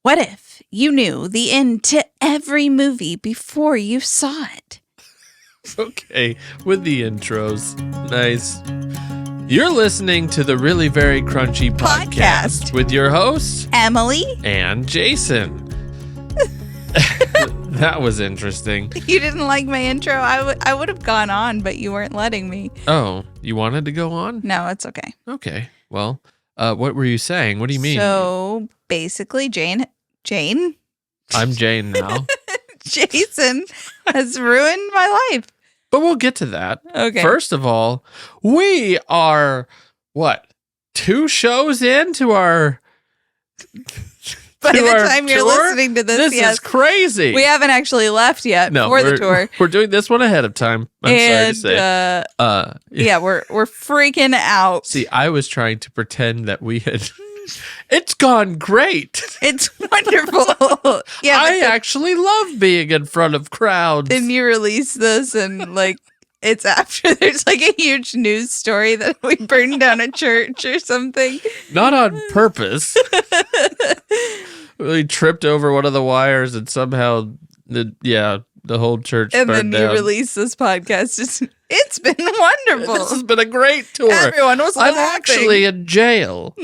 What if you knew the end to every movie before you saw it? Okay, with the intros. Nice. You're listening to the Really Very Crunchy podcast with your hosts, Emily and Jason. That was interesting. You didn't like my intro? I would have gone on, but you weren't letting me. Oh, you wanted to go on? No, it's okay. Okay. Well, what were you saying? What do you mean? So basically, Jane. I'm Jane now. Jason has ruined my life. But we'll get to that. Okay. First of all, we are, 2 shows into our By the time you're tour? Listening to this, This is crazy. We haven't actually left yet for the tour. We're doing this one ahead of time. I'm sorry to say. Yeah, we're freaking out. See, I was trying to pretend that we had... It's gone great. It's wonderful. Yeah, I actually love being in front of crowds. Then you release this and it's after there's a huge news story that we burned down a church or something. Not on purpose. We tripped over one of the wires and somehow the whole church burned down. And then you release this podcast. It's been wonderful. This has been a great tour. Everyone was laughing. I'm actually in jail.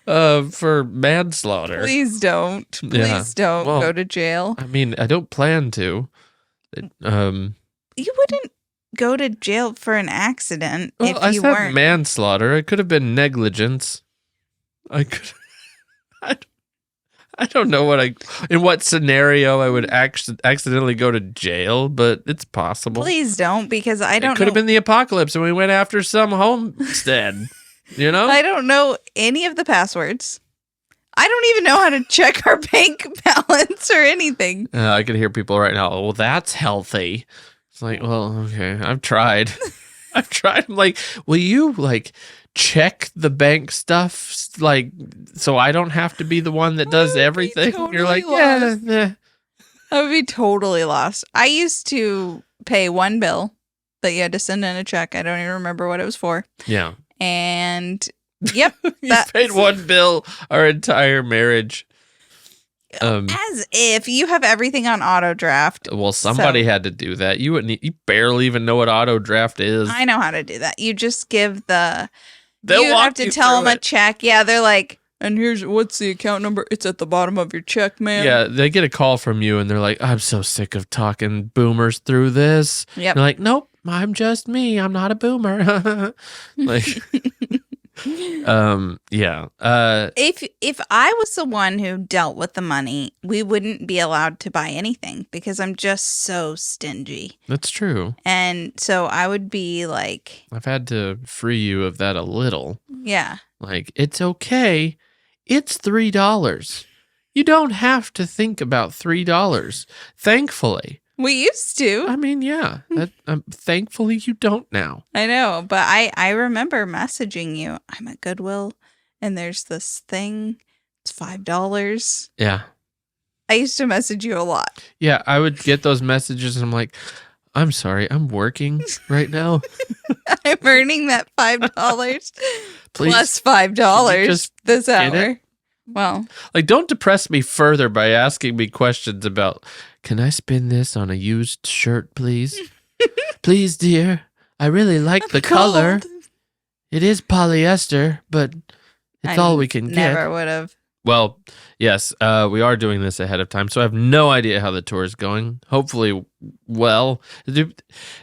For manslaughter. Please don't. Please don't go to jail. I mean, I don't plan to. You wouldn't go to jail for an accident if you weren't. I said manslaughter. It could have been negligence. I don't know in what scenario I would accidentally go to jail, but it's possible. Please don't, because I don't know. It could have been the apocalypse and we went after some homestead. You know? I don't know any of the passwords. I don't even know how to check our bank balance or anything. I can hear people right now. Well, that's healthy. It's like, well, okay. I've tried. I'm like, will you check the bank stuff so I don't have to be the one that does everything? Totally You're like, lost. yeah. I would be totally lost. I used to pay one bill that you had to send in a check. I don't even remember what it was for. Yeah. And yep, you paid one bill our entire marriage. As if you have everything on auto draft. Well, somebody had to do that. You barely even know what auto draft is. I know how to do that. You just give They'll you walk have to you tell them through a check. Yeah, they're like, and what's the account number? It's at the bottom of your check, man. Yeah, they get a call from you and they're like, I'm so sick of talking boomers through this. Yep. You're like, nope, I'm just me. I'm not a boomer. Yeah. If I was the one who dealt with the money, we wouldn't be allowed to buy anything because I'm just so stingy. That's true. And so I would be like, I've had to free you of that a little. Yeah. It's okay. It's $3. You don't have to think about $3. Thankfully. We used to. I mean, yeah. Thankfully, you don't now. I know, but I remember messaging you. I'm at Goodwill, and there's this thing. It's $5. Yeah. I used to message you a lot. Yeah, I would get those messages, and I'm like, I'm sorry, I'm working right now. I'm earning that $5 Please, plus $5 this hour. It? Well, don't depress me further by asking me questions about, can I spin this on a used shirt, please? Please, dear. I really like the color. It is polyester, but it's all we can get. Never would have. Well, yes, we are doing this ahead of time, so I have no idea how the tour is going. Hopefully, well. Is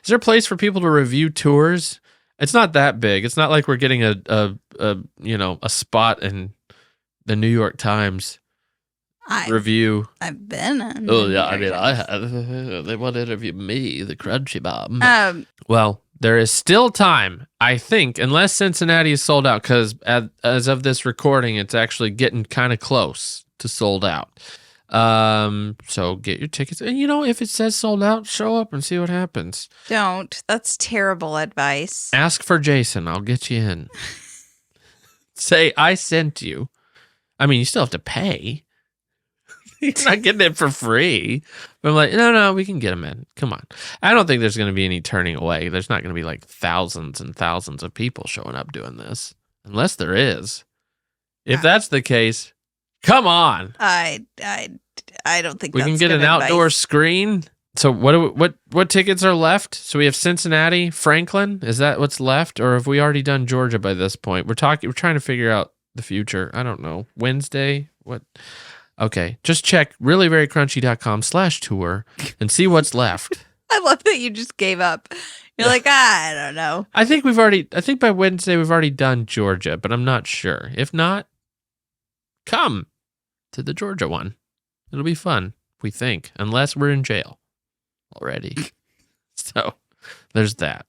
there a place for people to review tours? It's not that big. It's not like we're getting a spot in the New York Times review. I've been in. Oh, yeah. I mean, I have. They want to interview me, the Crunchy Bomb. Well, there is still time, I think, unless Cincinnati is sold out, because as of this recording, it's actually getting kind of close to sold out. So get your tickets. And, if it says sold out, show up and see what happens. Don't. That's terrible advice. Ask for Jason. I'll get you in. Say, I sent you. I mean, you still have to pay. You're not getting it for free. But I'm like, no, we can get them in. Come on. I don't think there's going to be any turning away. There's not going to be thousands and thousands of people showing up doing this. Unless there is. If that's the case, come on. I don't think we that's can get good an outdoor advice. screen. So what tickets are left? So we have Cincinnati, Franklin. Is that what's left, or have we already done Georgia by this point? We're trying to figure out the future. I don't know. Wednesday. What? Okay, just check reallyverycrunchy.com/tour and see what's left. I love that you just gave up. You're like, I don't know. I think by Wednesday we've already done Georgia, but I'm not sure. If not, come to the Georgia one. It'll be fun, we think, unless we're in jail already. So there's that.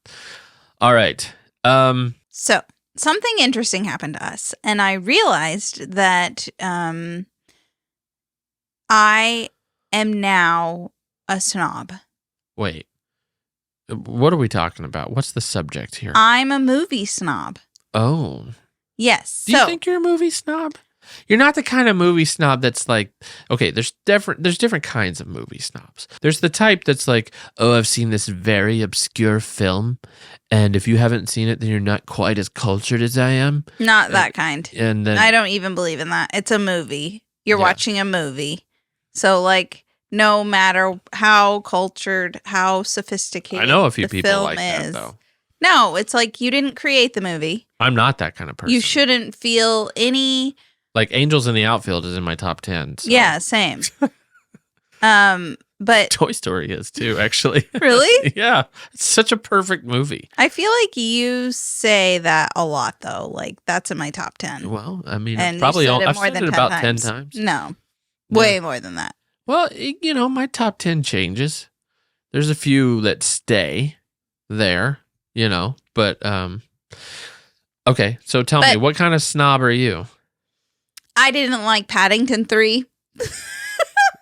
All right. So something interesting happened to us, and I realized that I am now a snob. Wait. What are we talking about? What's the subject here? I'm a movie snob. Oh. Yes. Do you think you're a movie snob? You're not the kind of movie snob that's like, okay, there's different kinds of movie snobs. There's the type that's like, oh, I've seen this very obscure film, and if you haven't seen it, then you're not quite as cultured as I am. Not that kind. And then I don't even believe in that. It's a movie. You're watching a movie. So, like, no matter how cultured, how sophisticated I know a few the people film like that, is. though. No, it's like you didn't create the movie. I'm not that kind of person. You shouldn't feel any... Like Angels in the Outfield is in my top 10. So. Yeah, same. But Toy Story is too, actually. Really? Yeah. It's such a perfect movie. I feel like you say that a lot, though. Like, that's in my top 10. Well, I mean, And I've more said than it 10 about times. 10 times. No. Way more than that. Well, my top 10 changes. There's a few that stay there, but okay, so tell me, what kind of snob are you? I didn't like Paddington 3.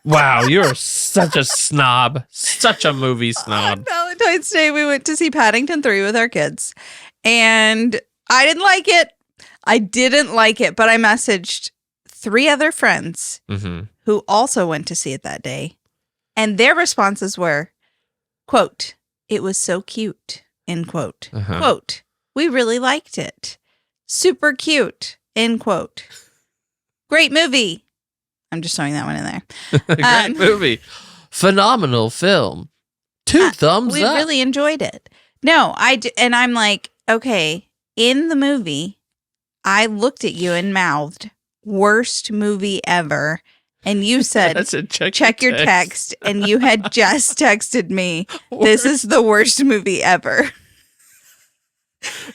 Wow, you're such a snob. Such a movie snob. On Valentine's Day, we went to see Paddington 3 with our kids. And I didn't like it. But I messaged 3 other friends who also went to see it that day. And their responses were, quote, "It was so cute," end quote. Quote, "We really liked it. Super cute," end quote. Great movie. I'm just throwing that one in there. Great movie. Phenomenal film. 2 thumbs we up. We really enjoyed it. No, and I'm like, okay, in the movie, I looked at you and mouthed, "Worst movie ever." And you said, check your text. And you had just texted me, "This is the worst movie ever."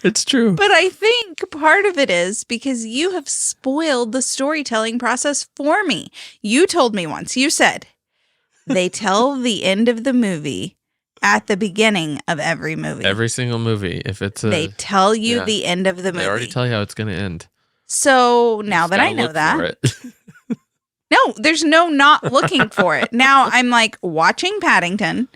It's true. But I think part of it is because you have spoiled the storytelling process for me. You told me once, you said, they tell the end of the movie at the beginning of every movie. Every single movie. They tell you the end of the movie. They already tell you how it's going to end. So now that I know that. No, there's no not looking for it. Now I'm like watching Paddington.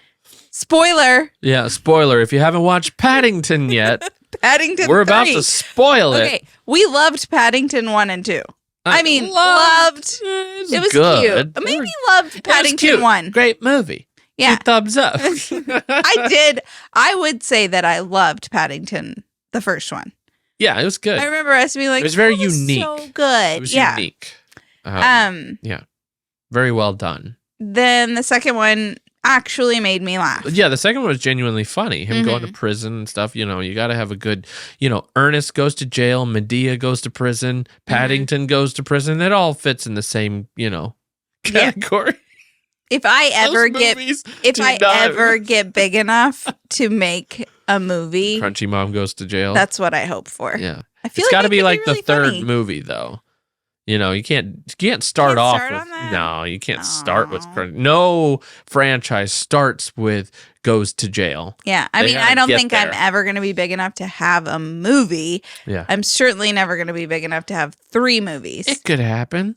Spoiler. Yeah, spoiler. If you haven't watched Paddington yet, Paddington we're 3. about to spoil it. Okay, we loved Paddington 1 and 2. Loved. It was good. Cute. Maybe loved Paddington 1. Great movie. Yeah. 2 thumbs up. I did. I would say that I loved Paddington, the first one. Yeah, it was good. I remember us being like, it was very that was unique. So good. It was unique. Yeah. Very well done. Then the second one actually made me laugh. Yeah, the second one was genuinely funny. Him going to prison and stuff. You got to have a good, Ernest goes to jail, Medea goes to prison, Paddington goes to prison. It all fits in the same, category. Yeah. If I ever get big enough to make a movie, Crunchy Mom goes to jail. That's what I hope for. Yeah. I feel it's got to be like really the third funny. movie though. You can't start off start with on that? no, you can't start with no franchise starts with goes to jail. Yeah, I mean, I don't think I'm ever going to be big enough to have a movie. Yeah, I'm certainly never going to be big enough to have 3 movies. It could happen.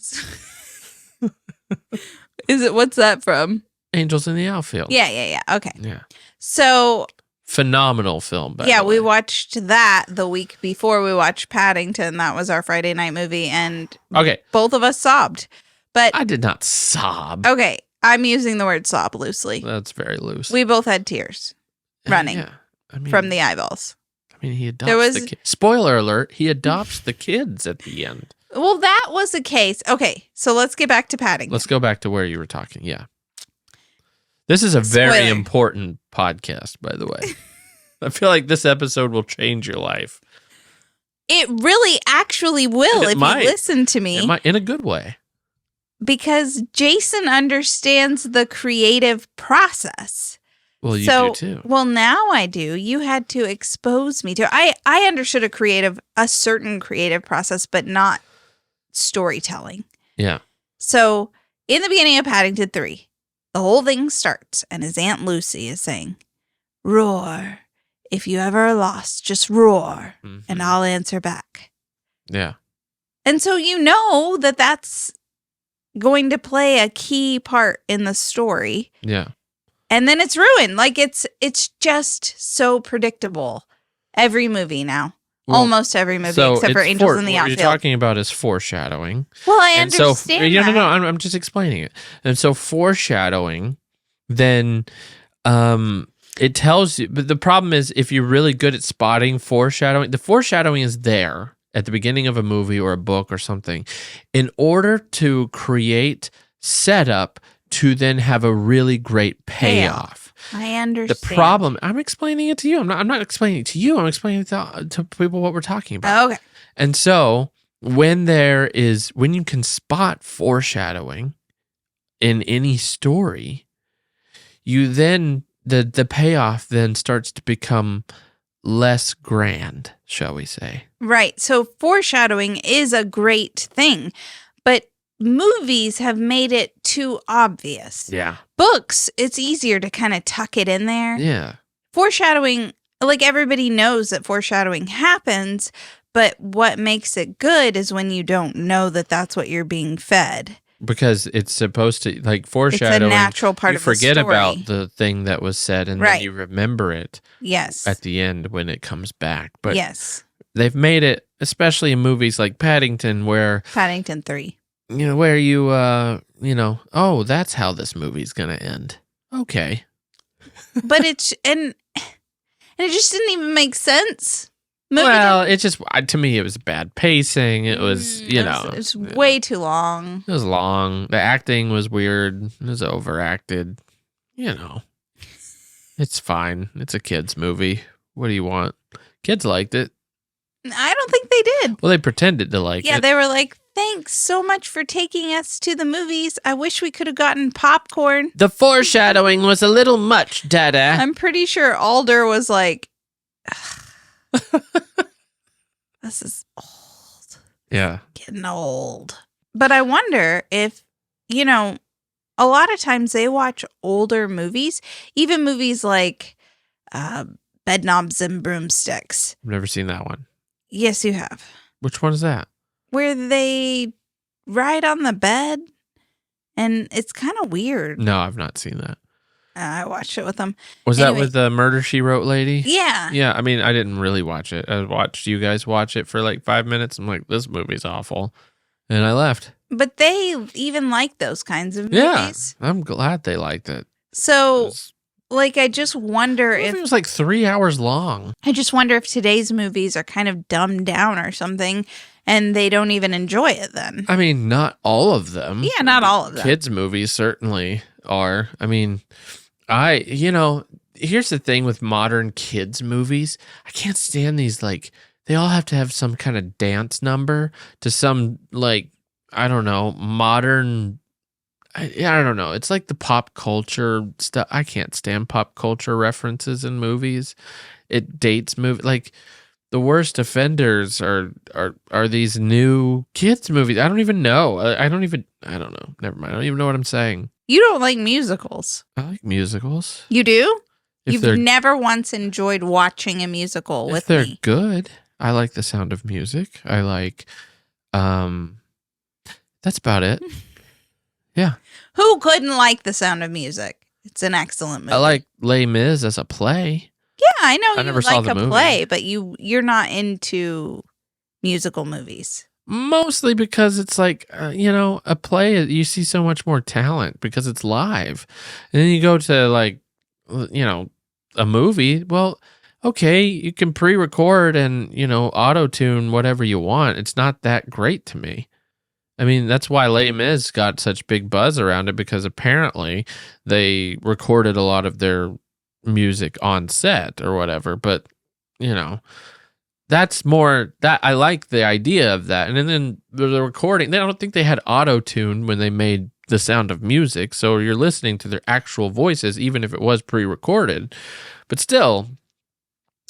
What's that from? Angels in the Outfield. Yeah. Okay. Yeah. So phenomenal film. By the way. We watched that the week before we watched Paddington. That was our Friday night movie, and both of us sobbed. But I did not sob. Okay, I'm using the word sob loosely. That's very loose. We both had tears running from the eyeballs. I mean, he adopts the kids. Spoiler alert, he adopts the kids at the end. Well, that was the case. Okay, so let's get back to Paddington. Let's go back to where you were talking. Yeah. This is a very important podcast, by the way. I feel like this episode will change your life. It really actually will if you listen to me. It might, in a good way. Because Jason understands the creative process. Well, you do too. Well, now I do. You had to expose me to. I understood a certain creative process, but not storytelling. Yeah. So in the beginning of Paddington 3, the whole thing starts, and his Aunt Lucy is saying, "Roar. If you ever are lost, just roar, and I'll answer back." Yeah. And so you know that that's going to play a key part in the story. Yeah. And then it's ruined. Like it's just so predictable. Every movie now. Well, almost every movie except for Angels in the Outfield. What you're talking about is foreshadowing. Well, I understand that. No, I'm just explaining it. And so foreshadowing, then it tells you, but the problem is if you're really good at spotting foreshadowing, the foreshadowing is there at the beginning of a movie or a book or something in order to create setup to then have a really great payoff. I understand. The problem, I'm explaining it to you. I'm not explaining it to you. I'm explaining it to people what we're talking about. Okay. And so when you can spot foreshadowing in any story, you then, the payoff then starts to become less grand, shall we say. Right. So foreshadowing is a great thing, but movies have made it too obvious. Yeah. Books, it's easier to kind of tuck it in there. Yeah. Foreshadowing, like everybody knows that foreshadowing happens, but what makes it good is when you don't know that that's what you're being fed. Because it's supposed to, like foreshadowing. It's a natural part of the story. You forget about the thing that was said and then you remember it. Yes. At the end when it comes back. But yes. They've made it, especially in movies like Paddington, where Paddington 3. Where you, oh, that's how this movie's going to end. Okay. But and it just didn't even make sense. It just, to me, it was bad pacing. It was, it was way too long. It was long. The acting was weird. It was overacted. It's fine. It's a kid's movie. What do you want? Kids liked it. I don't think they did. Well, they pretended to like it. Yeah, they were like, "Thanks so much for taking us to the movies. I wish we could have gotten popcorn." The foreshadowing was a little much, Dada. I'm pretty sure Alder was like, "This is old." Yeah. Getting old. But I wonder if, a lot of times they watch older movies, even movies like Bedknobs and Broomsticks. I've never seen that one. Yes, you have. Which one is that? Where they ride on the bed, and it's kind of weird. No, I've not seen that. I watched it with them. Was that with the Murder, She Wrote lady? Yeah. Yeah, I mean, I didn't really watch it. I watched you guys watch it for like 5 minutes. I'm like, this movie's awful. And I left. But they even like those kinds of movies. Yeah, I'm glad they liked it. So... I just wonder if it was like 3 hours long. I just wonder if today's movies are kind of dumbed down or something and they don't even enjoy it then. I mean, not all of them. Yeah, not all of them. Kids' movies certainly are. I mean, here's the thing with modern kids' movies. I can't stand these, they all have to have some kind of dance number to some, I don't know, modern... I don't know. It's like the pop culture stuff. I can't stand pop culture references in movies. It dates movie. The worst offenders are these new kids movies. I don't even know. I don't know. Never mind. I don't even know what I'm saying. You don't like musicals. I like musicals. You do? You've never once enjoyed watching a musical with me. They're good. I like The Sound of Music. I like, that's about it. Yeah. Who couldn't like The Sound of Music? It's an excellent movie. I like Les Mis as a play. Yeah, I know you never saw the movie. Play, but you're not into musical movies. Mostly because it's like, a play, you see so much more talent because it's live. And then you go to a movie. Well, okay, you can pre-record and, auto-tune whatever you want. It's not that great to me. I mean, that's why Les Mis got such big buzz around it, because apparently they recorded a lot of their music on set or whatever. But, that's more that I like the idea of that. And then the recording, I don't think they had auto-tune when they made The Sound of Music. So you're listening to their actual voices, even if it was pre-recorded. But still,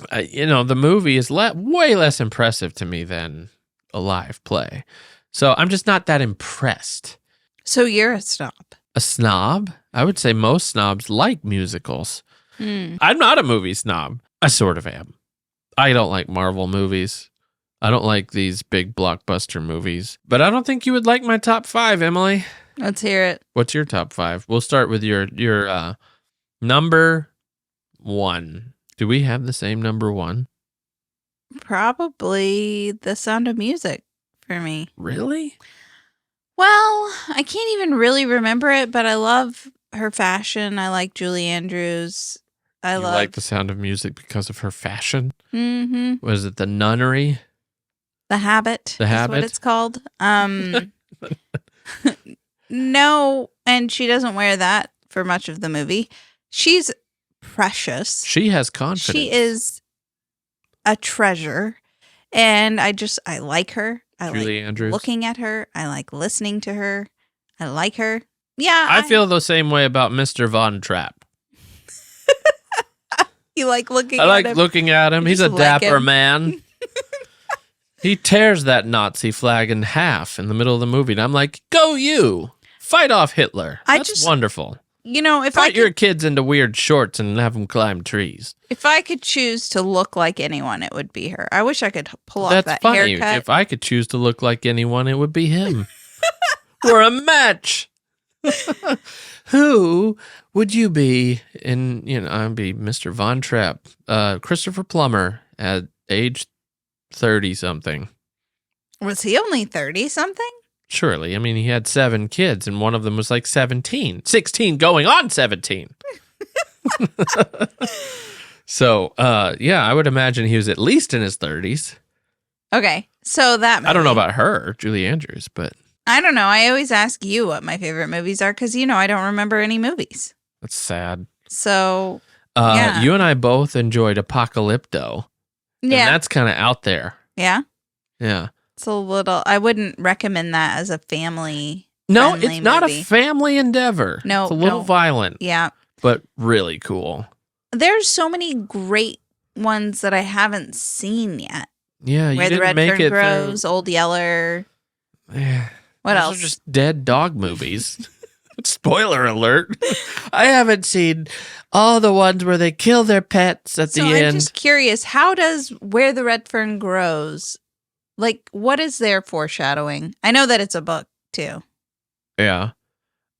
the movie is way less impressive to me than a live play. So I'm just not that impressed. So you're a snob. A snob? I would say most snobs like musicals. I'm not a movie snob. I sort of am. I don't like Marvel movies. I don't like these big blockbuster movies. But I don't think you would like my top 5, Emily. Let's hear it. What's your top 5? We'll start with your number 1. Do we have the same number 1? Probably The Sound of Music for me. Really? Well, I can't even really remember it, but I love her fashion. I like Julie Andrews. I like The Sound of Music because of her fashion? Mm-hmm. Was it The Nunnery? The Habit. The Habit? Is what it's called. No, and she doesn't wear that for much of the movie. She's precious. She has confidence. She is a treasure. And I like her. I Julie like Andrews. Looking at her. I like listening to her. I like her. Yeah. I feel the same way about Mr. Von Trapp. You like looking I at like him? looking at him. He's a dapper man. He tears that Nazi flag in half in the middle of the movie. And I'm like, go you. Fight off Hitler. That's wonderful. If Fight your kids into weird shorts and have them climb trees. If I could choose to look like anyone, it would be her. I wish I could pull off That's that funny. haircut. If I could choose to look like anyone, it would be him. We're a match. Who would you be I'd be Mr. Von Trapp, Christopher Plummer at age 30-something. Was he only 30-something? Surely. I mean, he had 7 kids, and one of them was like 17. 16 going on 17. So, I would imagine he was at least in his 30s. Okay, so that movie. I don't know about her, Julie Andrews, but... I don't know. I always ask you what my favorite movies are because, I don't remember any movies. That's sad. So, yeah. You and I both enjoyed Apocalypto. Yeah. And that's kind of out there. Yeah? Yeah. It's a little... I wouldn't recommend that as a family No, it's not movie. a family endeavor. No. It's a little violent. Yeah. But really cool. There's so many great ones that I haven't seen yet. Yeah, you Where the didn't Red make Fern it Grows, Old Yeller. Yeah. What Those else? are just dead dog movies. Spoiler alert. I haven't seen all the ones where they kill their pets at the end. I'm just curious, how does Where the Red Fern Grows, what is their foreshadowing? I know that it's a book, too. Yeah.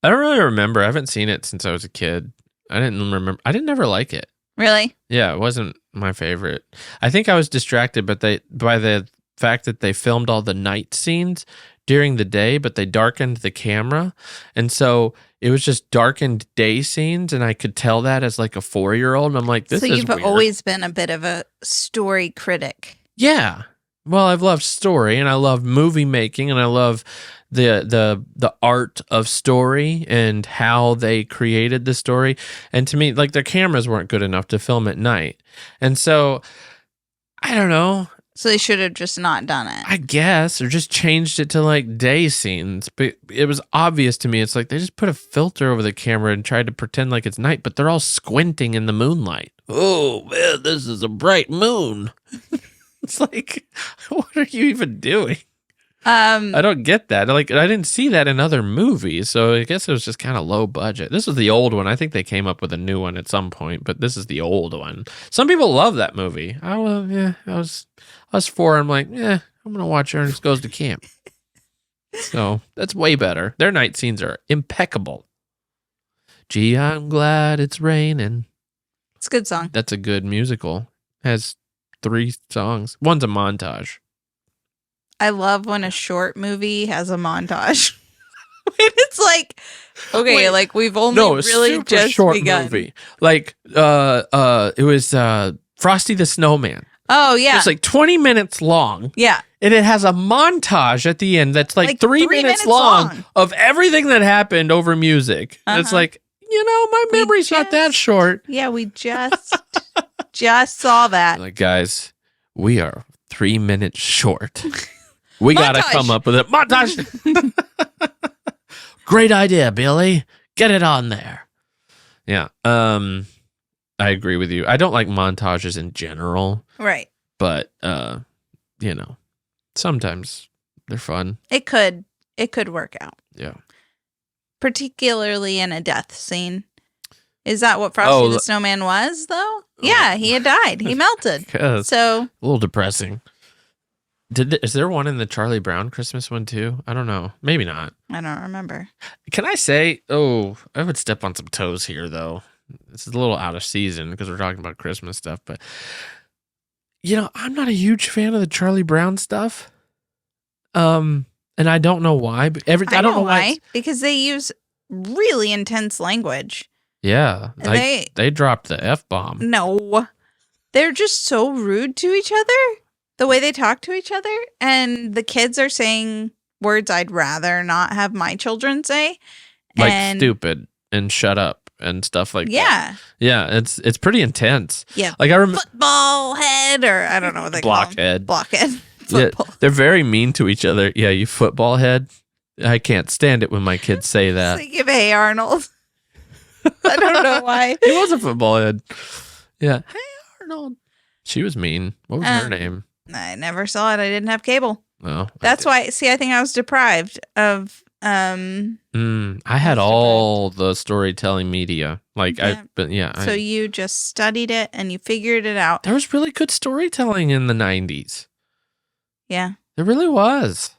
I don't really remember. I haven't seen it since I was a kid. I didn't remember. I didn't ever like it. Really? Yeah, it wasn't my favorite. I think I was distracted by the fact that they filmed all the night scenes during the day, but they darkened the camera. And so it was just darkened day scenes, and I could tell that as like a 4-year-old. And I'm like, this is weird. So you've always been a bit of a story critic. Yeah. Well, I've loved story, and I love movie making, and I love the art of story and how they created the story. And to me, their cameras weren't good enough to film at night. And so, I don't know. So they should have just not done it. I guess, or just changed it to day scenes. But it was obvious to me. It's like they just put a filter over the camera and tried to pretend like it's night, but they're all squinting in the moonlight. Oh, man, this is a bright moon. It's like, what are you even doing? I don't get that. I didn't see that in other movies, so I guess it was just kind of low budget. This was the old one. I think they came up with a new one at some point, but this is the old one. Some people love that movie. I was 4. I'm like, I'm gonna watch Ernest Goes to Camp. So that's way better. Their night scenes are impeccable. Gee, I'm glad it's raining. It's a good song. That's a good musical. Has 3 songs. One's a montage. I love when a short movie has a montage. It's like, okay, we've only really super just short begun. movie. It was Frosty the Snowman. Oh, yeah. It's like 20 minutes long. Yeah. And it has a montage at the end that's like 3 minutes long of everything that happened over music. And it's like, my memory's not that short. Yeah, we just saw that. Like, guys, we are 3 minutes short. We got to come up with a montage. Great idea, Billy. Get it on there. Yeah. I agree with you. I don't like montages in general. Right. But, sometimes they're fun. It could work out. Yeah. Particularly in a death scene. Is that what Frosty the Snowman was, though? Yeah, he had died. He melted. So a little depressing. Is there one in the Charlie Brown Christmas one too? I don't know. Maybe not. I don't remember. Can I say? Oh, I would step on some toes here, though. This is a little out of season because we're talking about Christmas stuff, but I'm not a huge fan of the Charlie Brown stuff. And I don't know why. But I don't know why. Because they use really intense language. Yeah, they dropped the F-bomb. No, they're just so rude to each other. The way they talk to each other, and the kids are saying words I'd rather not have my children say, like stupid and shut up and stuff like that. Yeah, it's pretty intense. Yeah, like I remember football head, or I don't know what they call them. Blockhead. Yeah, they're very mean to each other. Yeah, you football head. I can't stand it when my kids say that. Like, hey Arnold. I don't know why. He was a football head. Yeah. Hey Arnold. She was mean. What was her name? I never saw it. I didn't have cable. Oh, that's why. See, I think I was deprived of. I had all the storytelling media. So you just studied it and you figured it out. There was really good storytelling in the 90s. Yeah, there really was.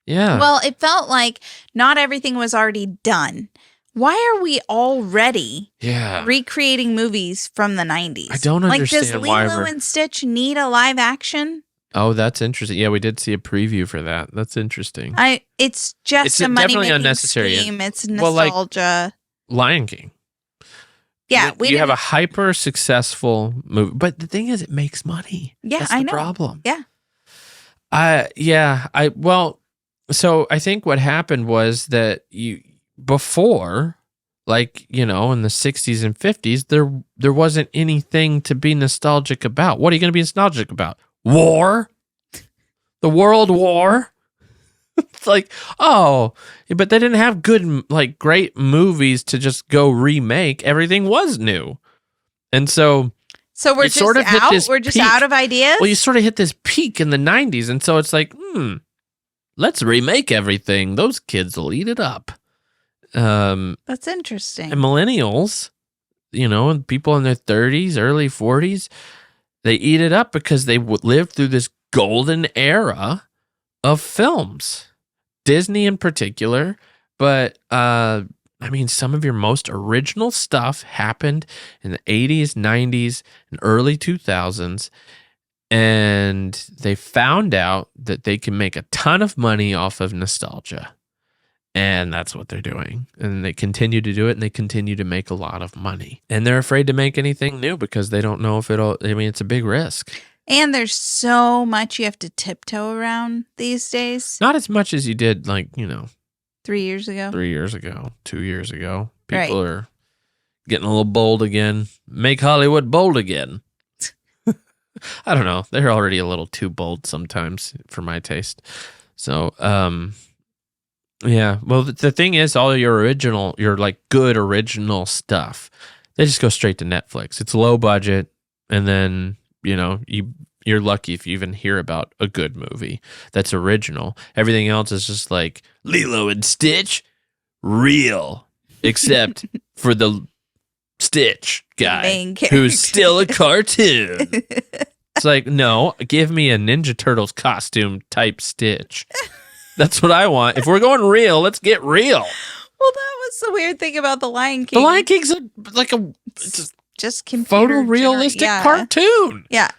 Yeah. Well, it felt like not everything was already done. Why are we already recreating movies from the 90s? I don't understand why. Does Lilo and Stitch need a live action? Oh, that's interesting. Yeah, we did see a preview for that. That's interesting. It's just a money-making scheme. It's nostalgia. Lion King. Yeah. You have a hyper-successful movie. But the thing is, it makes money. Yeah, that's I the know. problem. Yeah. So I think what happened was that before, in the 60s and 50s, there wasn't anything to be nostalgic about. What are you going to be nostalgic about? War? The World War? It's like, but they didn't have good, great movies to just go remake. Everything was new. And so we're just sort of out? We're just out of ideas? Well, you sort of hit this peak in the 90s. And so it's like, let's remake everything. Those kids will eat it up. That's interesting. And millennials, people in their 30s, early 40s, they eat it up because they lived through this golden era of films, Disney in particular. But some of your most original stuff happened in the 80s, 90s, and early 2000s. And they found out that they can make a ton of money off of nostalgia. And that's what they're doing. And they continue to do it, and they continue to make a lot of money. And they're afraid to make anything new because they don't know if it's a big risk. And there's so much you have to tiptoe around these days. Not as much as you did, 3 years ago. 3 years ago, 2 years ago. People are getting a little bold again. Make Hollywood bold again. I don't know. They're already a little too bold sometimes for my taste. So, yeah. Well, the thing is, all your good original stuff, they just go straight to Netflix. It's low budget, and then you're lucky if you even hear about a good movie that's original. Everything else is just like Lilo and Stitch, real, except for the Stitch guy who's still a cartoon. It's like, no, give me a Ninja Turtles costume type Stitch. That's what I want. If we're going real, let's get real. Well, that was the weird thing about The Lion King. The Lion King's just computer photorealistic cartoon. Yeah.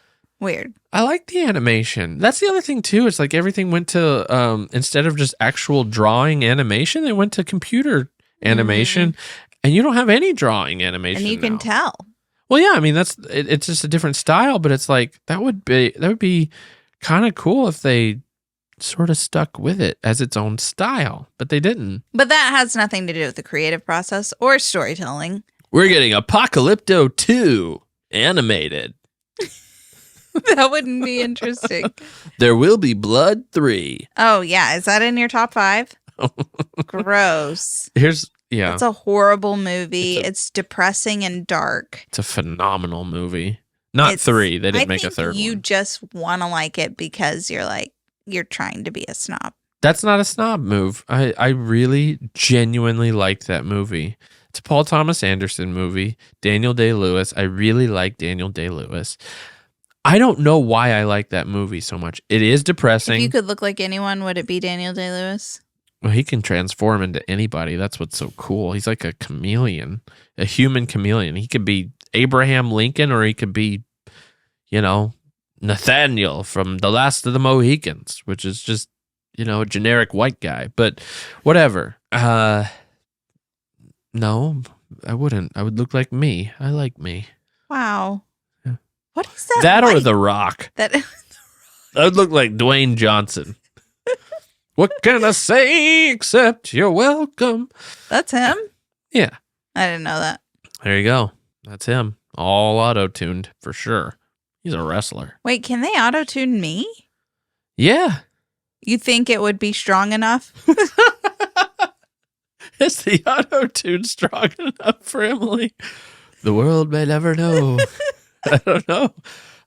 Weird. I like the animation. That's the other thing too. It's like everything went to instead of just actual drawing animation, they went to computer animation, and you don't have any drawing animation. And you can tell. Well, yeah, I mean it's just a different style, but it's like that would be kind of cool if they sort of stuck with it as its own style, but they didn't. But that has nothing to do with the creative process or storytelling. We're getting Apocalypto 2 animated. That wouldn't be interesting. There will be Blood 3. Oh, yeah. Is that in your top 5? Gross. It's a horrible movie. It's depressing and dark. It's a phenomenal movie. Not 3. They didn't make a third one. You just want to like it because you're trying to be a snob. That's not a snob move. I really genuinely liked that movie. It's a Paul Thomas Anderson movie. Daniel Day-Lewis. I really like Daniel Day-Lewis. I don't know why I like that movie so much. It is depressing. If you could look like anyone, would it be Daniel Day-Lewis? Well, he can transform into anybody. That's what's so cool. He's like a chameleon, a human chameleon. He could be Abraham Lincoln or he could be, Nathaniel from The Last of the Mohicans, which is just, a generic white guy. But whatever. No, I wouldn't. I would look like me. I like me. Wow. What is that? That or The Rock. I would look like Dwayne Johnson. What can I say except you're welcome? That's him? Yeah. I didn't know that. There you go. That's him. All auto-tuned for sure. He's a wrestler. Wait, can they auto-tune me? Yeah. You think it would be strong enough? Is the auto-tune strong enough for Emily? The world may never know. I don't know.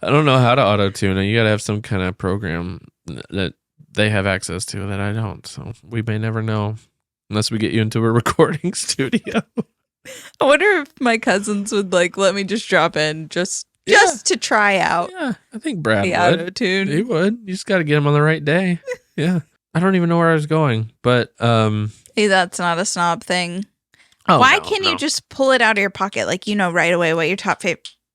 I don't know how to auto-tune it. You got to have some kind of program that they have access to that I don't. So we may never know unless we get you into a recording studio. I wonder if my cousins would let me just drop in just to try out. Yeah, I think Brad the would. Auto-tune. He would. You just got to get him on the right day. Yeah. I don't even know where I was going, but hey, that's not a snob thing. Oh, Why can't you just pull it out of your pocket right away what your top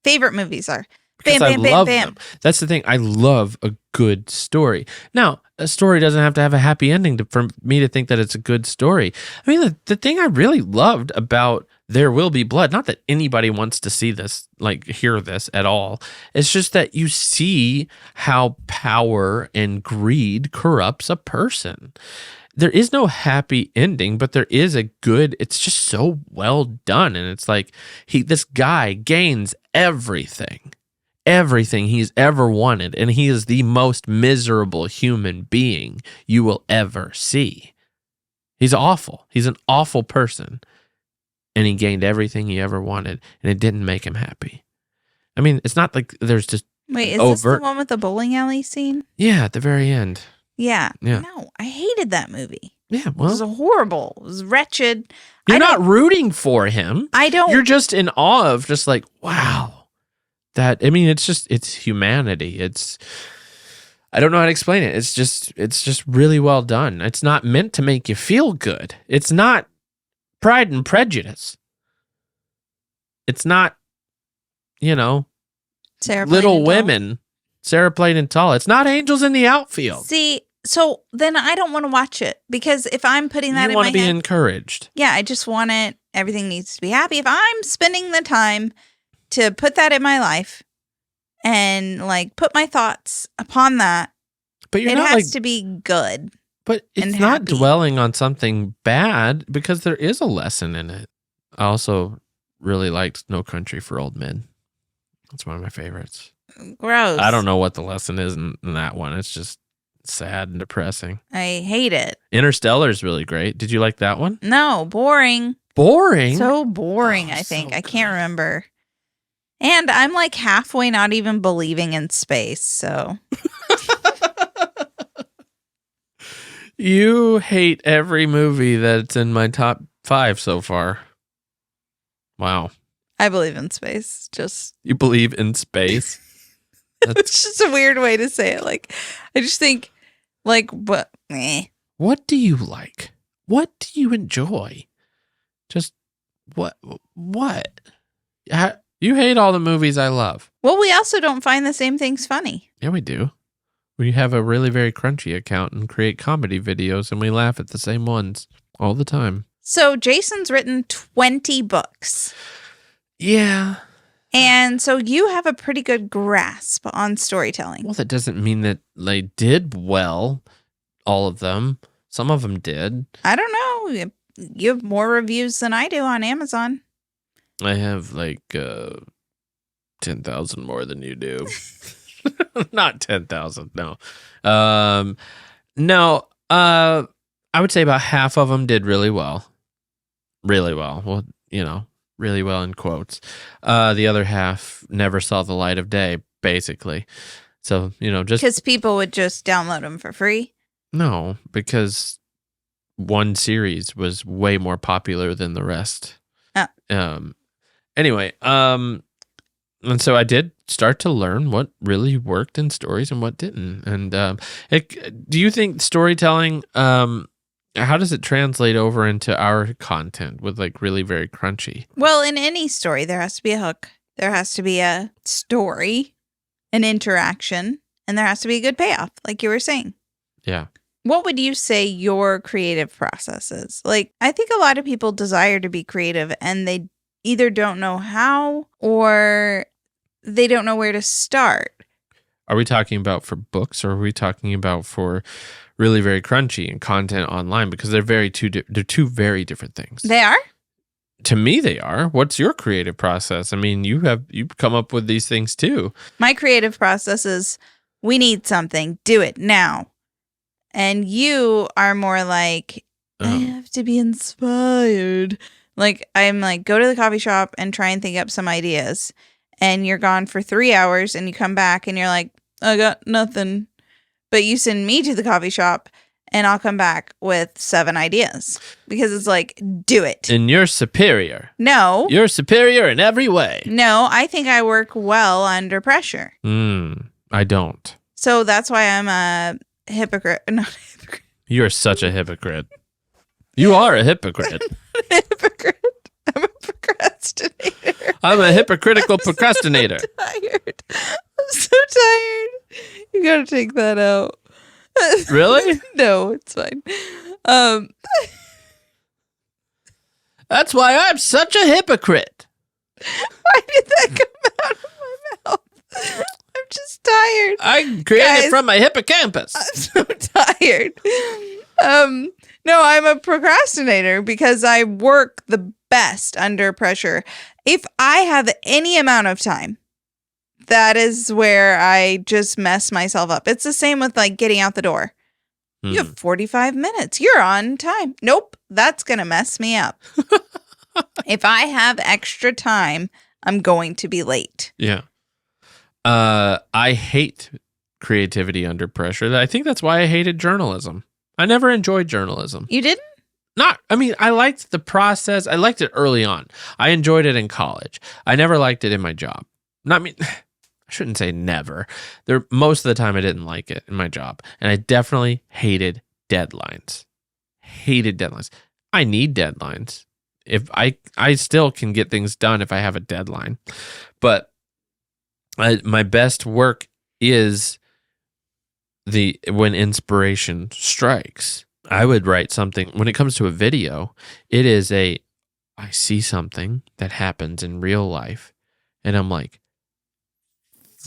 favorite movies are? Bam, bam, bam, bam. That's the thing. I love a good story. Now, a story doesn't have to have a happy ending for me to think that it's a good story. I mean, the thing I really loved about There Will Be Blood, not that anybody wants to see this, hear this at all. It's just that you see how power and greed corrupts a person. There is no happy ending, but there is it's just so well done. And it's this guy gains everything he's ever wanted. And he is the most miserable human being you will ever see. He's awful. He's an awful person. And he gained everything he ever wanted. And it didn't make him happy. I mean, it's not like there's just Wait, is this the one with the bowling alley scene? Yeah, at the very end. Yeah. No, I hated that movie. Yeah, well. It was horrible. It was wretched. You're not rooting for him. I don't. You're just in awe of wow. It's humanity. I don't know how to explain it. It's just really well done. It's not meant to make you feel good. It's not Pride and Prejudice. It's not, Little Women. Sarah Playton Tall. It's not Angels in the Outfield. See, so then I don't want to watch it because if I'm putting that in my head. You want to be encouraged. Yeah, I just want it. Everything needs to be happy. If I'm spending the time to put that in my life and put my thoughts upon that, but it has to be good. But it's not dwelling on something bad because there is a lesson in it. I also really liked No Country for Old Men. That's one of my favorites. Gross. I don't know what the lesson is in that one. It's just sad and depressing. I hate it. Interstellar is really great. Did you like that one? No, boring. Boring? So boring, I think. I can't remember. And I'm halfway not even believing in space, so. You hate every movie that's in my top 5 so far. Wow. I believe in space. You believe in space? It's just a weird way to say it. I just think, what? What do you like? What do you enjoy? Just what? You hate all the movies I love. Well, we also don't find the same things funny. Yeah, we do. We have a really very crunchy account and create comedy videos, and we laugh at the same ones all the time. So Jason's written 20 books. Yeah. And so you have a pretty good grasp on storytelling. Well, that doesn't mean that they did well, all of them. Some of them did. I don't know. You have more reviews than I do on Amazon. I have like 10,000 more than you do. Not 10,000, no. No, I would say about half of them did really well. Really well. Well, really well in quotes. The other half never saw the light of day, basically. So, just... Because people would just download them for free? No, because one series was way more popular than the rest. Anyway, and so I did start to learn what really worked in stories and what didn't. And do you think storytelling, how does it translate over into our content with like really very crunchy? Well, in any story, there has to be a hook. There has to be a story, an interaction, and there has to be a good payoff, like you were saying. Yeah. What would you say your creative process is? Like, I think a lot of people desire to be creative and they either don't know how or they don't know where to start. Are we talking about for books or are we talking about for really very crunchy and content online? Because they're two very different things. They are? To me, they are. What's your creative process? I mean, you've come up with these things too. My creative process is we need something, do it now. And you are more like, I have to be inspired. Like, I'm like, go to the coffee shop and try and think up some ideas. And you're gone for 3 hours and you come back and you're like, I got nothing. But you send me to the coffee shop and I'll come back with 7 ideas. Because it's like, do it. And you're superior. No. You're superior in every way. No, I think I work well under pressure. I don't. So that's why I'm a hypocrite. Not a hypocrite. You're such a hypocrite. You are a hypocrite. Hypocrite. I'm a procrastinator. I'm a hypocritical procrastinator. I'm so tired. You gotta take that out. Really? No, it's fine. That's why I'm such a hypocrite. Why did that come out of my mouth? I'm just tired. I created from my hippocampus. I'm so tired. No, I'm a procrastinator because I work the best under pressure. If I have any amount of time, that is where I just mess myself up. It's the same with like getting out the door. You have 45 minutes. You're on time. Nope. That's going to mess me up. If I have extra time, I'm going to be late. Yeah. I hate creativity under pressure. I think that's why I hated journalism. I never enjoyed journalism. You didn't? I liked the process. I liked it early on. I enjoyed it in college. I never liked it in my job. I shouldn't say never. Most of the time I didn't like it in my job. And I definitely hated deadlines. I need deadlines. If I still can get things done if I have a deadline. But my best work is when inspiration strikes. I would write something. When it comes to a video, it is I see something that happens in real life, and I'm like,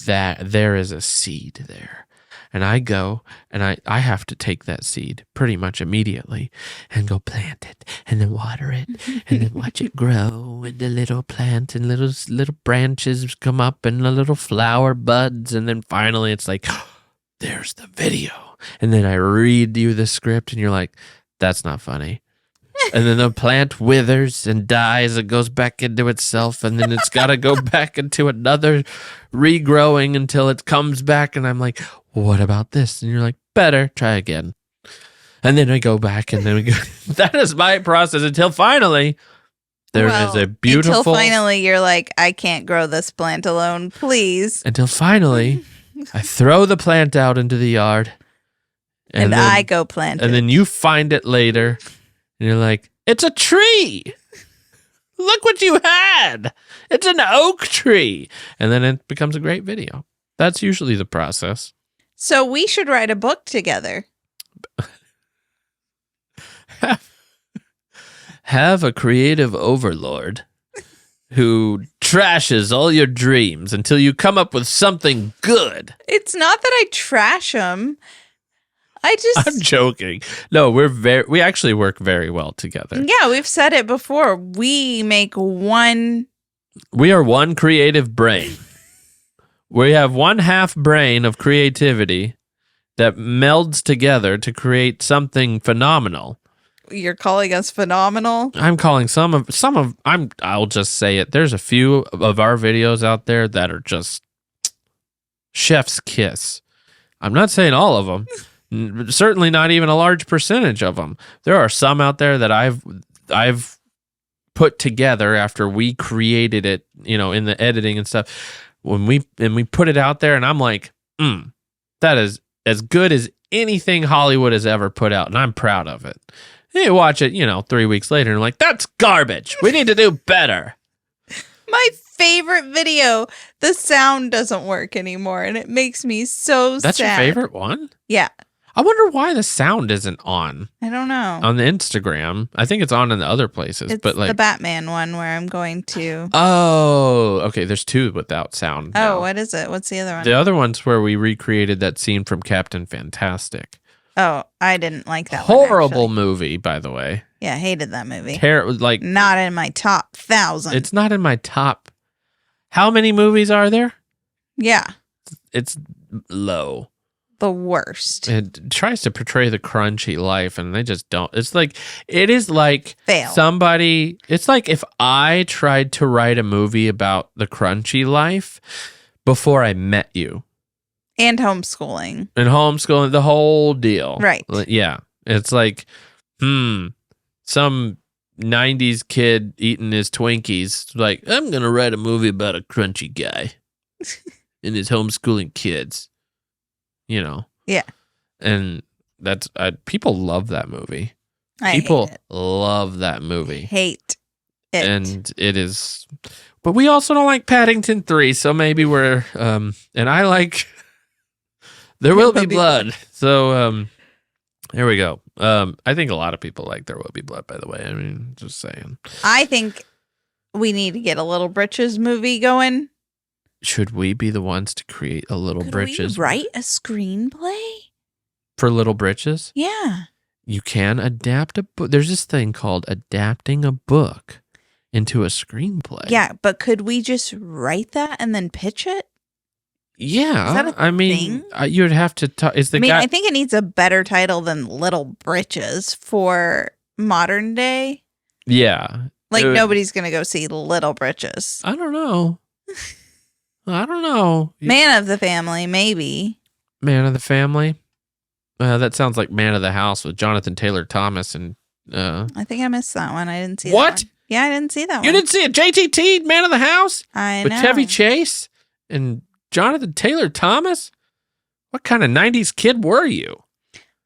that there is a seed there. And I go, and I have to take that seed pretty much immediately and go plant it, and then water it, and then watch it grow, and the little plant, and little branches come up, and the little flower buds, and then finally it's like, there's the video. And then I read you the script and you're like, that's not funny. And then the plant withers and dies and goes back into itself. And then it's got to go back into another regrowing until it comes back. And I'm like, what about this? And you're like, better, try again. And then I go back and then we go. That is my process until finally there is a beautiful. Until finally you're like, I can't grow this plant alone, please. Until finally I throw the plant out into the yard. And then, I go plant it. And then you find it later. And you're like, it's a tree. Look what you had. It's an oak tree. And then it becomes a great video. That's usually the process. So we should write a book together. Have a creative overlord who trashes all your dreams until you come up with something good. It's not that I trash them. I'm joking. No, we actually work very well together. Yeah, we've said it before. We are one creative brain. We have one half brain of creativity that melds together to create something phenomenal. You're calling us phenomenal? I'm calling I'll just say it. There's a few of our videos out there that are just chef's kiss. I'm not saying all of them. Certainly not even a large percentage of them. There are some out there that I've put together after we created it, in the editing and stuff. When we put it out there and I'm like, that is as good as anything Hollywood has ever put out, and I'm proud of it. And you watch it, 3 weeks later, and like, that's garbage. We need to do better. My favorite video, the sound doesn't work anymore, and it makes me so sad. That's your favorite one? Yeah. I wonder why the sound isn't on. I don't know. On the Instagram. I think it's on in the other places. It's but like the Batman one where I'm going to... Oh, okay. There's two without sound now. Oh, what is it? What's the other one? The other one's where we recreated that scene from Captain Fantastic. Oh, I didn't like that Horrible movie, by the way. Yeah, hated that movie. Not in my top 1,000. It's not in my top. How many movies are there? Yeah. It's low. The worst. It tries to portray the crunchy life, and they just don't. It is like fail. It's like if I tried to write a movie about the crunchy life before I met you. And homeschooling. The whole deal. Right. Yeah. It's like, some 90s kid eating his Twinkies. Like, I'm going to write a movie about a crunchy guy and his homeschooling kids. Yeah. And that's people love that movie. People love that movie. Hate it. And it is, but we also don't like Paddington 3, so maybe we're and I like There Will Be Blood. So here we go. I think a lot of people like There Will Be Blood, by the way. I mean, just saying. I think we need to get a Little Britches movie going. Should we be the ones to create a Little Britches? Could we write a screenplay? For Little Britches? Yeah. You can adapt a book. There's this thing called adapting a book into a screenplay. Yeah, but could we just write that and then pitch it? Yeah. Is that a thing? You'd have to talk. I think it needs a better title than Little Britches for modern day. Yeah. Like, nobody's going to go see Little Britches. I don't know. Man of the Family, maybe. Man of the Family? That sounds like Man of the House with Jonathan Taylor Thomas and... I think I missed that one. I didn't see what? That one. Yeah, I didn't see that one. You didn't see it? JTT, Man of the House? I know. With Chevy Chase and Jonathan Taylor Thomas? What kind of 90s kid were you?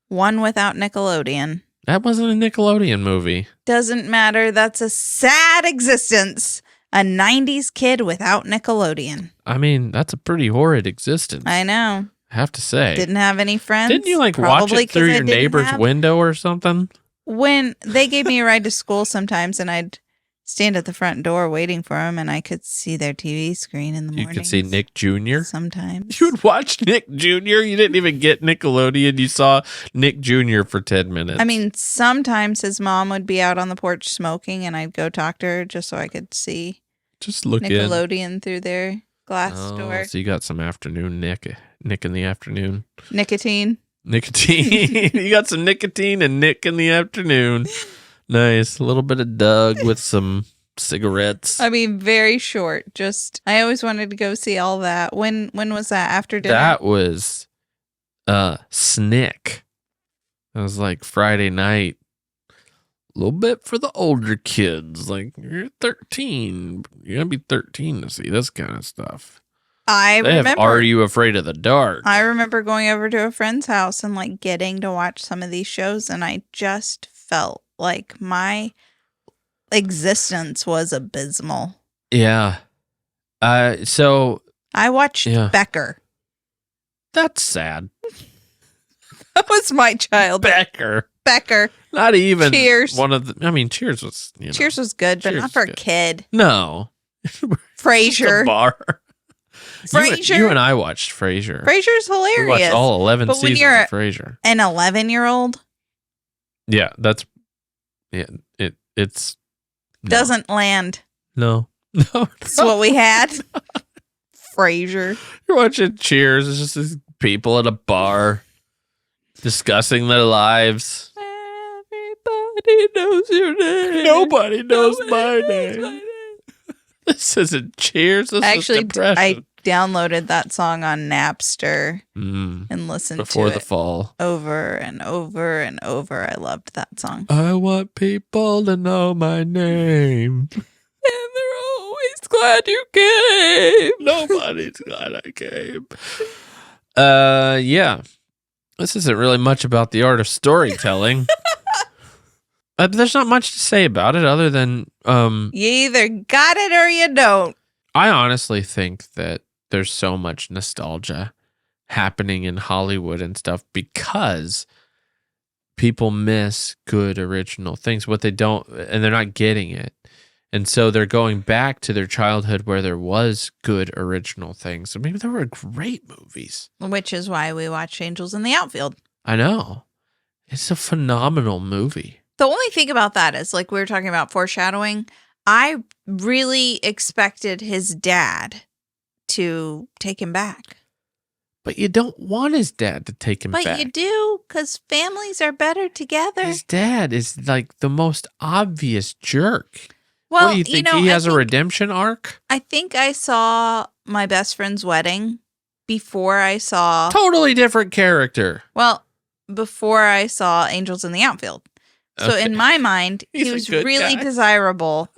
One without Nickelodeon. That wasn't a Nickelodeon movie. Doesn't matter. That's a sad existence. A 90s kid without Nickelodeon. I mean, that's a pretty horrid existence. I know. I have to say. Didn't have any friends. Didn't you watch it through your neighbor's window or something? When they gave me a ride to school sometimes, and I'd stand at the front door waiting for them, and I could see their TV screen in the morning. You could see Nick Jr.? Sometimes. You would watch Nick Jr.? You didn't even get Nickelodeon. You saw Nick Jr. for 10 minutes. I mean, sometimes his mom would be out on the porch smoking, and I'd go talk to her just so I could see just look Nickelodeon through their glass door. So you got some afternoon Nick in the afternoon. Nicotine. You got some nicotine and Nick in the afternoon. Nice. A little bit of Doug with some cigarettes. I mean, very short. I always wanted to go see all that. When was that? After dinner? That was Snick. That was like Friday night. A little bit for the older kids. Like, you're 13. You're going to be 13 to see this kind of stuff. I remember. Are You Afraid of the Dark? I remember going over to a friend's house and getting to watch some of these shows, and I just felt like my existence was abysmal. Yeah. So I watched Becker. That's sad. That was my childhood. Becker. Not even Cheers. Cheers was Cheers was good, but not for a kid. No. Frasier. The bar. Frasier. You and I watched Frasier. Frasier's hilarious. We watched all 11 but when seasons you're of Frasier. an 11-year-old. Yeah, it's doesn't land. No. That's what we had. Frasier. You're watching Cheers. It's just these people at a bar discussing their lives. Everybody knows your name. Nobody knows my name. This isn't Cheers. This is depression. I downloaded that song on Napster and listened before to the it fall over and over and over. I loved that song. I want people to know my name. And they're always glad you came. Nobody's glad I came. Yeah. This isn't really much about the art of storytelling. There's not much to say about it other than you either got it or you don't. I honestly think that there's so much nostalgia happening in Hollywood and stuff because people miss good original things. What they don't, and they're not getting it. And so they're going back to their childhood where there was good original things. So maybe there were great movies. Which is why we watched Angels in the Outfield. I know. It's a phenomenal movie. The only thing about that is, like we were talking about foreshadowing, I really expected his dad to take him back. But you don't want his dad to take him back. But you do, because families are better together. His dad is like the most obvious jerk. Well, what do you think? He has a redemption arc? I think I saw My Best Friend's Wedding before I saw... Totally different character. Well, before I saw Angels in the Outfield. So Okay. in my mind, He's he a was good really guy. desirable.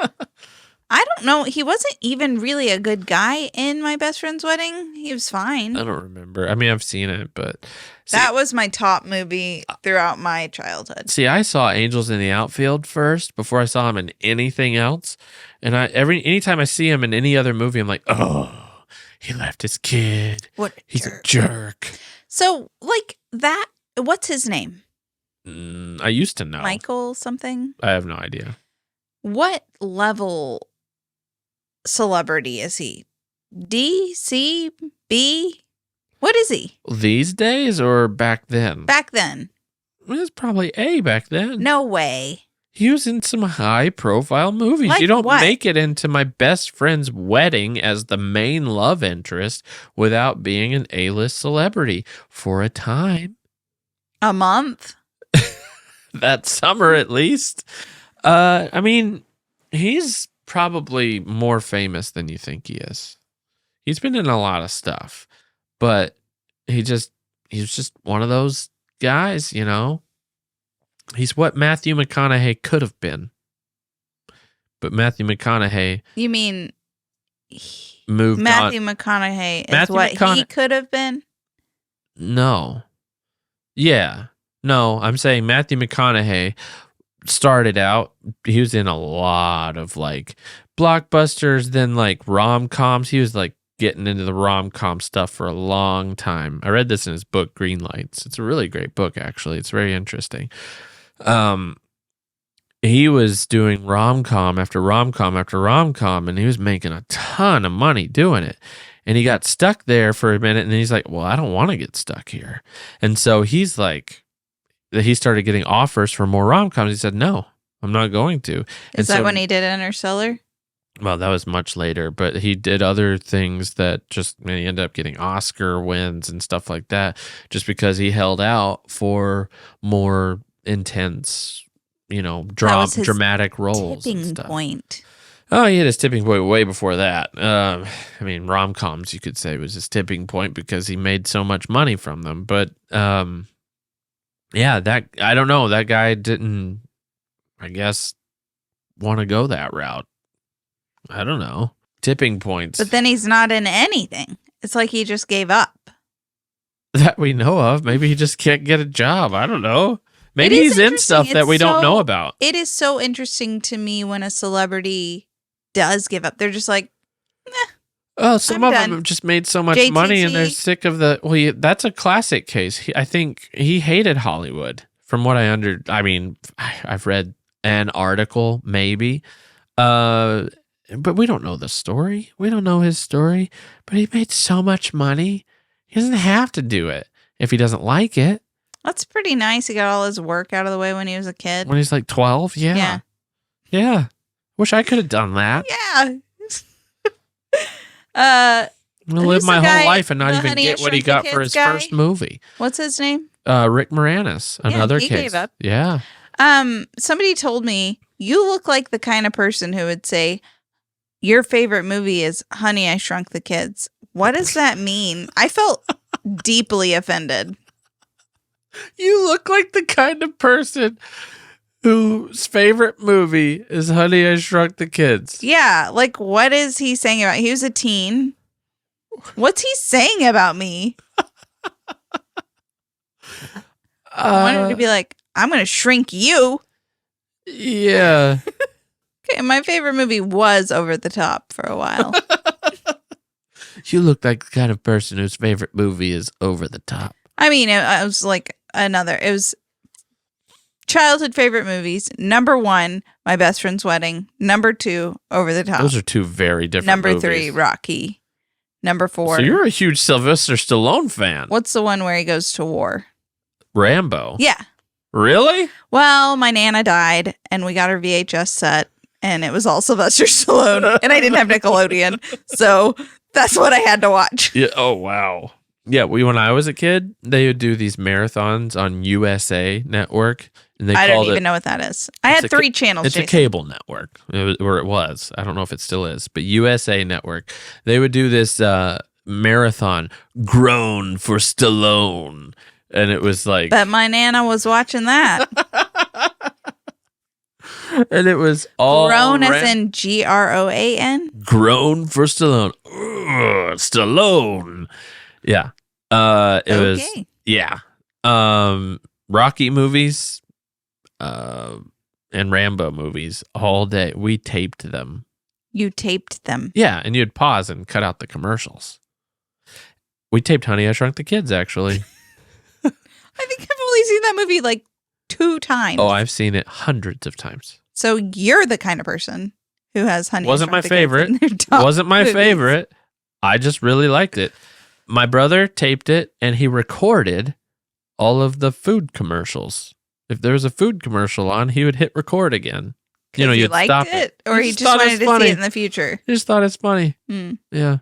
I don't know. He wasn't even really a good guy in My Best Friend's Wedding. He was fine. I don't remember. I mean, I've seen it, but... That was my top movie throughout my childhood. See, I saw Angels in the Outfield first before I saw him in anything else. And anytime I see him in any other movie, I'm like, oh, he left his kid. He's a jerk. So, like that, what's his name? I used to know. Michael something? I have no idea. What level celebrity is he? D, C, B? What is he? These days or back then? Back then. It was probably A back then. No way. He was in some high-profile movies. Like you don't what? make it into My Best Friend's Wedding as the main love interest without being an A-list celebrity for a time. A month? That summer, at least. I mean, he's probably more famous than you think he is. He's been in a lot of stuff, but he was just one of those guys, you know? He's what Matthew McConaughey could have been. But Matthew McConaughey... You mean moved Matthew on. McConaughey is Matthew what he could have been? No. Yeah. No, I'm saying Matthew McConaughey started out, he was in a lot of like blockbusters, then like rom-coms. He was like getting into the rom-com stuff for a long time. I read this in his book, Green Lights. It's a really great book, actually. It's very interesting. He was doing rom-com after rom-com after rom-com, and he was making a ton of money doing it. And he got stuck there for a minute, and then he's like, well, I don't want to get stuck here. And so he's like, he started getting offers for more rom-coms. He said, no, I'm not going to. Is that when he did Interstellar? Well, that was much later, but he did other things that just, he ended up getting Oscar wins and stuff like that, just because he held out for more intense, you know, dramatic roles. Tipping and stuff. point. Oh, he hit his tipping point way before that. I mean, rom-coms, you could say, was his tipping point because he made so much money from them. But yeah, I don't know. That guy didn't, I guess, want to go that route. I don't know. Tipping points. But then he's not in anything. It's like he just gave up. That we know of. Maybe he just can't get a job. I don't know. Maybe he's in stuff that we don't know about. It is so interesting to me when a celebrity does give up. They're just like, oh, some of them have just made so much money and they're sick of the... Well, that's a classic case. I think he hated Hollywood from what I mean, I've read an article, maybe. but we don't know the story. We don't know his story. But he made so much money. He doesn't have to do it if he doesn't like it. That's pretty nice. He got all his work out of the way when he was a kid. When he's like 12? Yeah. Yeah. Wish I could have done that. Yeah. I'm going to live my whole life and not even get what he got for his first movie. What's his name? Rick Moranis. Another he case. Gave up. Yeah. Somebody told me, you look like the kind of person who would say, your favorite movie is Honey, I Shrunk the Kids. What does that mean? I felt deeply offended. You look like the kind of person whose favorite movie is Honey, I Shrunk the Kids. Yeah, like what is he saying about? He was a teen. What's he saying about me? I wanted to be like, I'm going to shrink you. Yeah. Okay, my favorite movie was Over the Top for a while. You look like the kind of person whose favorite movie is Over the Top. I mean, it was like it was childhood favorite movies. Number 1, My Best Friend's Wedding. Number 2, Over the Top. Those are two very different Number movies. 3, Rocky. Number 4. So you're a huge Sylvester Stallone fan. What's the one where he goes to war? Rambo. Yeah. Really? Well, my Nana died, and we got her VHS set, and it was all Sylvester Stallone, and I didn't have Nickelodeon, so that's what I had to watch. Yeah. Oh, wow. Yeah, when I was a kid, they would do these marathons on USA Network. And I don't even know what that is. I had 3 channels. It's a cable network, or it was. I don't know if it still is, but USA Network. They would do this marathon, Grown for Stallone. And it was like... But my Nana was watching that. And it was all... Grown as in Groan? Grown for Stallone. Ugh, Stallone. Yeah. It was... Yeah. Rocky movies and Rambo movies all day. We taped them. You taped them? Yeah, and you'd pause and cut out the commercials. We taped Honey, I Shrunk the Kids, actually. I think I've only seen that movie like 2 times. Oh, I've seen it hundreds of times. So you're the kind of person who has Honey. Wasn't my favorite. Wasn't my favorite. I just really liked it. My brother taped it and he recorded all of the food commercials. If there was a food commercial on, he would hit record again. You know, you'd stop it. Or he just wanted to see it in the future. He just thought it's funny. Yeah.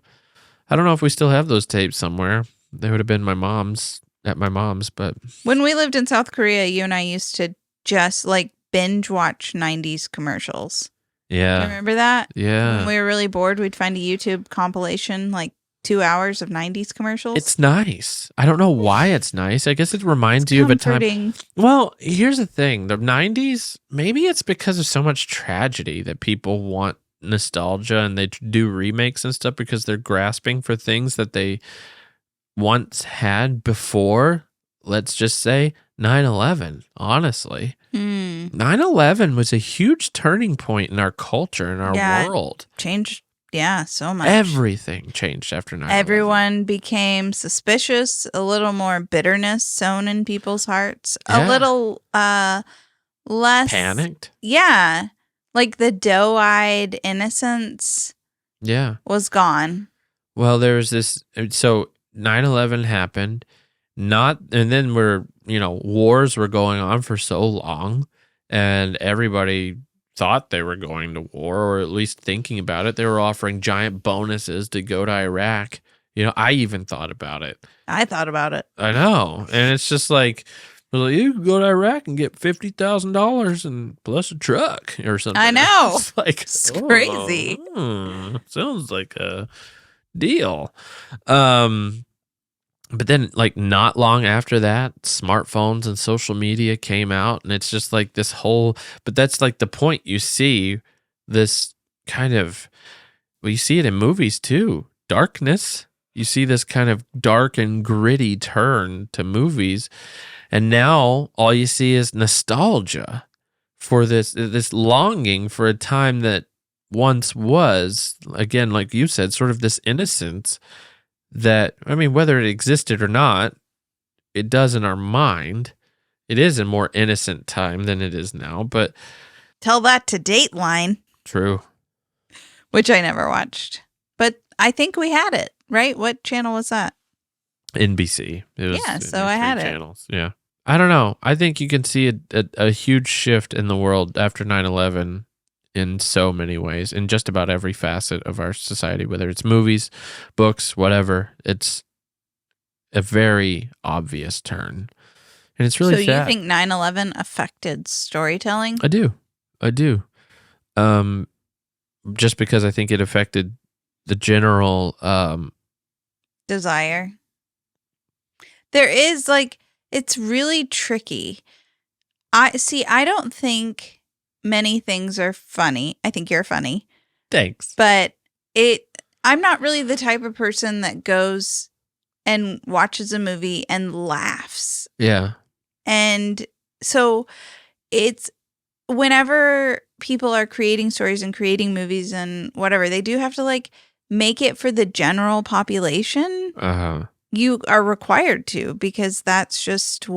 I don't know if we still have those tapes somewhere. They would have been at my mom's, but... When we lived in South Korea, you and I used to just like binge watch 90s commercials. Yeah. Do you remember that? Yeah. When we were really bored, we'd find a YouTube compilation, like 2 hours of 90s commercials. It's nice. I don't know why it's nice. I guess it reminds you of a time. Well, here's the thing. The 90s, maybe it's because of so much tragedy that people want nostalgia and they do remakes and stuff because they're grasping for things that they once had before, let's just say, 9/11, honestly. 9/11 was a huge turning point in our culture, in our world. Changed, so much. Everything changed after 9/11. Everyone became suspicious, a little more bitterness sown in people's hearts, a little less... Panicked? Yeah. Like the doe-eyed innocence was gone. Well, there was this... So 9/11 happened, and then wars were going on for so long, and everybody thought they were going to war, or at least thinking about it. They were offering giant bonuses to go to Iraq. I even thought about it. I thought about it. I know, and it's just like, you can go to Iraq and get $50,000 and plus a truck or something. I know. It's like it's crazy. Sounds like a deal. But then, like, not long after that, smartphones and social media came out, and it's just like this whole... But that's like the point. You see this kind of... Well, you see it in movies, too. Darkness. You see this kind of dark and gritty turn to movies, and now all you see is nostalgia for this longing for a time that once was, again, like you said, sort of this innocence that, I mean, whether it existed or not, it does in our mind. It is a more innocent time than it is now, but... Tell that to Dateline. True. which I never watched. But I think we had it, right? What channel was that? NBC. It was, yeah, so I had channels. Yeah. I don't know. I think you can see a huge shift in the world after 9/11 in so many ways, in just about every facet of our society, whether it's movies, books, whatever. It's a very obvious turn. And it's really sad. So you think 9/11 affected storytelling? I do. Just because I think it affected the general desire. There is it's really tricky. I don't think many things are funny. I think you're funny. Thanks. But I'm not really the type of person that goes and watches a movie and laughs. Yeah. And so it's whenever people are creating stories and creating movies and whatever, they do have to make it for the general population. Uh-huh. You are required to, because that's just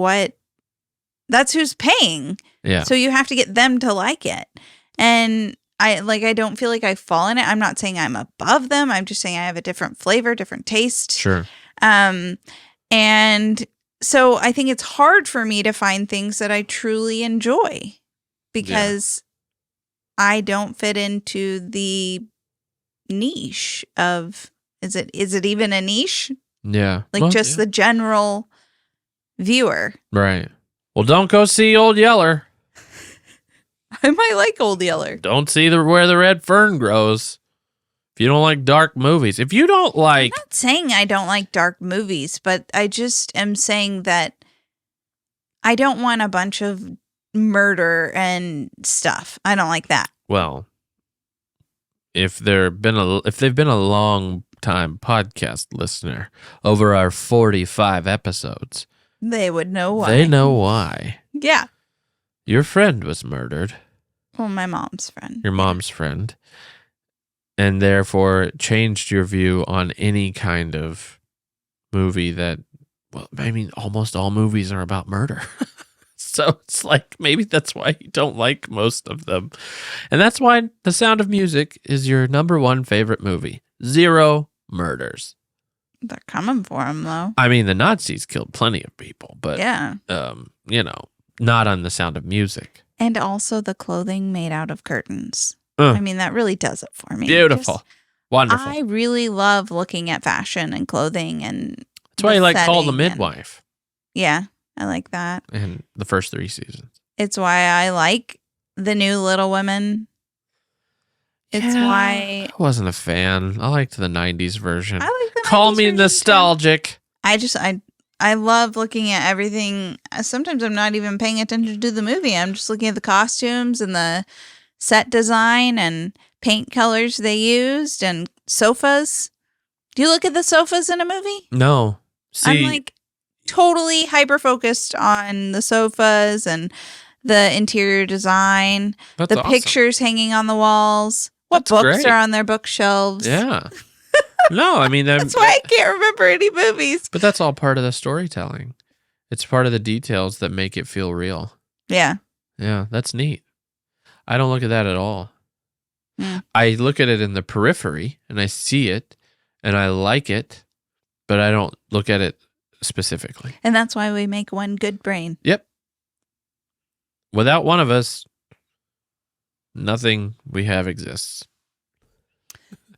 that's who's paying. Yeah. So you have to get them to like it. And I don't feel like I fall in it. I'm not saying I'm above them. I'm just saying I have a different flavor, different taste. Sure. And so I think it's hard for me to find things that I truly enjoy, because I don't fit into the niche of, is it even a niche? Yeah. The general viewer. Right. Well, don't go see Old Yeller. I might like Old Yeller. Don't see where the red fern grows. If you don't like dark movies. If you don't like... I'm not saying I don't like dark movies, but I just am saying that I don't want a bunch of murder and stuff. I don't like that. Well, if they've been a long time podcast listener over our 45 episodes, they would know why. They know why. Yeah. Your friend was murdered. Well, my mom's friend. Your mom's friend. And therefore changed your view on any kind of movie that, almost all movies are about murder. So it's maybe that's why you don't like most of them. And that's why The Sound of Music is your number one favorite movie. 0 murders. They're coming for him, though. The Nazis killed plenty of people, but, yeah. Not on The Sound of Music. And also the clothing made out of curtains. That really does it for me. Beautiful. Wonderful. I really love looking at fashion and clothing. And that's why you Call the Midwife. Yeah, I like that. And the first 3 seasons. It's why I like the new Little Women. It's why... I wasn't a fan. I liked the 90s version. I like the 90s Call me version nostalgic. Too. I love looking at everything. Sometimes I'm not even paying attention to the movie. I'm just looking at the costumes and the set design and paint colors they used and sofas. Do you look at the sofas in a movie? No. See, I'm totally hyper-focused on the sofas and the interior design, that's the awesome. Pictures hanging on the walls, what That's books great. are on their bookshelves. Yeah. No, That's why I can't remember any movies. But that's all part of the storytelling. It's part of the details that make it feel real. Yeah. Yeah, that's neat. I don't look at that at all. Mm. I look at it in the periphery, and I see it, and I like it, but I don't look at it specifically. And that's why we make one good brain. Yep. Without one of us, nothing we have exists.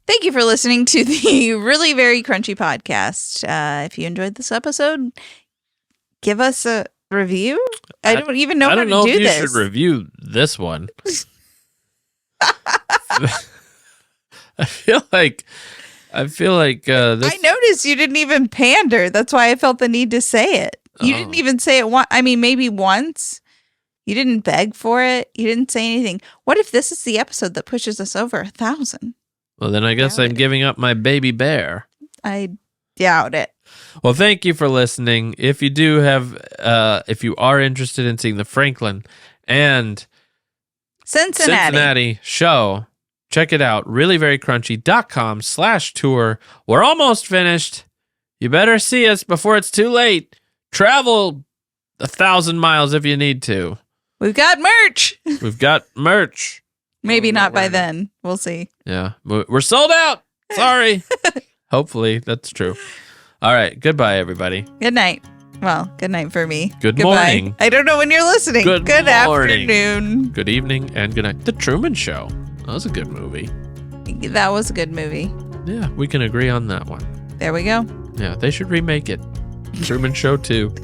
Thank you for listening to the Really Very Crunchy podcast. If you enjoyed this episode, give us a review. I don't even know how to do this. I don't know if you should review this one. I feel like this... I noticed you didn't even pander. That's why I felt the need to say it. You didn't even say it once. Maybe once. You didn't beg for it. You didn't say anything. What if this is the episode that pushes us over 1,000? Well, then I guess I'm giving up my baby bear. I doubt it. Well, thank you for listening. If you do have, if you are interested in seeing the Franklin and Cincinnati show, check it out. reallyverycrunchy.com/tour. We're almost finished. You better see us before it's too late. Travel 1,000 miles if you need to. We've got merch. We've got merch. Maybe not by then. We'll see. Yeah. We're sold out. Sorry. Hopefully that's true. All right. Goodbye, everybody. Good night. Well, good night for me. Goodbye. Morning. I don't know when you're listening. Good morning. Afternoon. Good evening and good night. The Truman Show. That was a good movie. That was a good movie. Yeah, we can agree on that one. There we go. Yeah, they should remake it. Truman Show 2.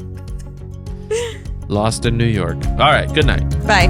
Lost in New York. All right. Good night. Bye.